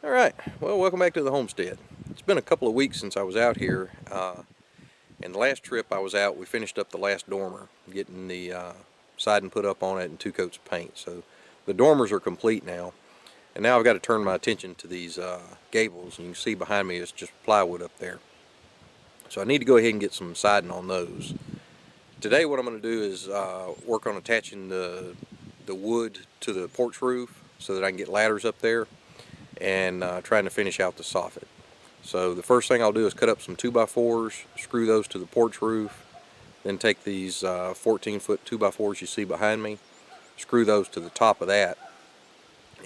Alright, well, welcome back to the homestead. It's been a couple of weeks since I was out here, and the last trip I was out, we finished up the last dormer, getting the siding put up on it and 2 coats of paint. So the dormers are complete now, and now I've got to turn my attention to these gables, and you can see behind me is just plywood up there. So I need to go ahead and get some siding on those. Today what I'm going to do is work on attaching the wood to the porch roof so that I can get ladders up there, and trying to finish out the soffit. So the first thing I'll do is cut up some 2x4s, screw those to the porch roof, then take these 14-foot 2x4s you see behind me, screw those to the top of that,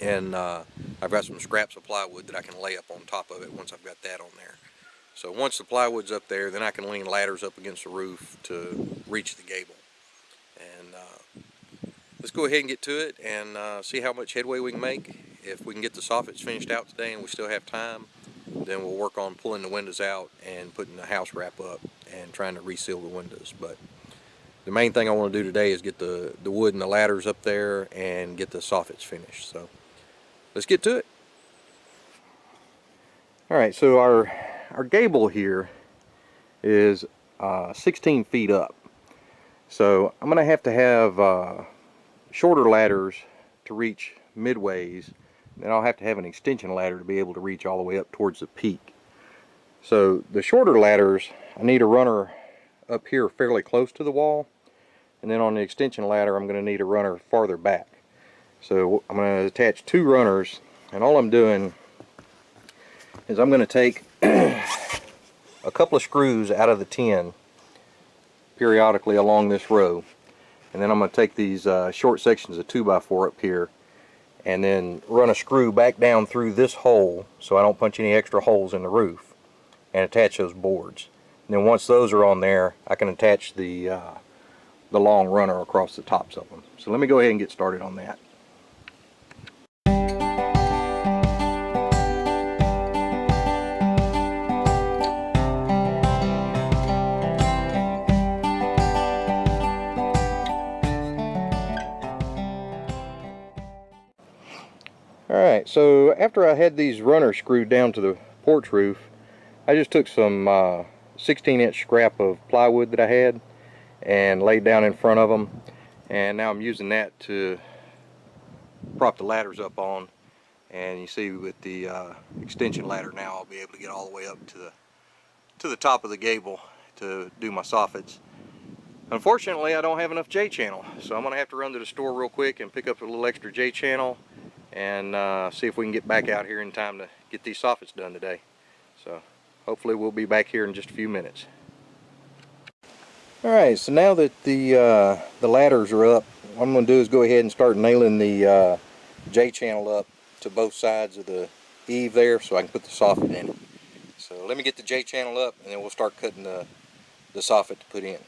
and I've got some scraps of plywood that I can lay up on top of it once I've got that on there. So once the plywood's up there, then I can lean ladders up against the roof to reach the gable. And let's go ahead and get to it and see how much headway we can make. If we can get the soffits finished out today and we still have time, then we'll work on pulling the windows out and putting the house wrap up and trying to reseal the windows. But the main thing I want to do today is get the wood and the ladders up there and get the soffits finished. So let's get to it. Alright, so our gable here is 16 feet up. So I'm going to have shorter ladders to reach midways. Then I'll have to have an extension ladder to be able to reach all the way up towards the peak. So the shorter ladders, I need a runner up here fairly close to the wall, and then on the extension ladder I'm going to need a runner farther back. So I'm going to attach 2 runners, and all I'm doing is I'm going to take a couple of screws out of the tin periodically along this row, and then I'm going to take these short sections of 2x4 up here and then run a screw back down through this hole so I don't punch any extra holes in the roof, and attach those boards. And then once those are on there, I can attach the long runner across the tops of them. So let me go ahead and get started on that. Alright, so after I had these runners screwed down to the porch roof, I just took some 16-inch scrap of plywood that I had and laid down in front of them, and now I'm using that to prop the ladders up on. And you see with the extension ladder now I'll be able to get all the way up to the top of the gable to do my soffits. Unfortunately, I don't have enough J-channel, so I'm going to have to run to the store real quick and pick up a little extra J-channel and see if we can get back out here in time to get these soffits done today. So hopefully we'll be back here in just a few minutes. Alright, so now that the ladders are up, what I'm going to do is go ahead and start nailing the J-channel up to both sides of the eave there so I can put the soffit in it. So let me get the J-channel up and then we'll start cutting the soffit to put in.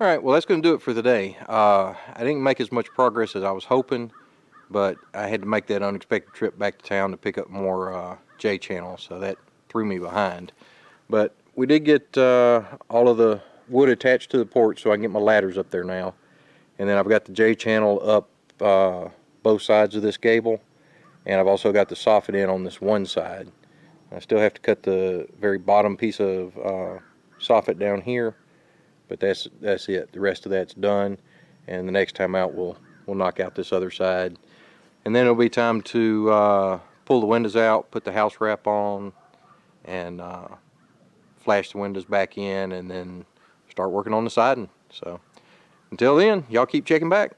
Alright, well that's going to do it for today. I didn't make as much progress as I was hoping, but I had to make that unexpected trip back to town to pick up more J-channel, so that threw me behind. But we did get all of the wood attached to the porch so I can get my ladders up there now. And then I've got the J-channel up both sides of this gable, and I've also got the soffit in on this one side. I still have to cut the very bottom piece of soffit down here, but that's it. The rest of that's done, and the next time out we'll knock out this other side. And then it'll be time to pull the windows out, put the house wrap on, and flash the windows back in, and then start working on the siding. So until then, y'all keep checking back.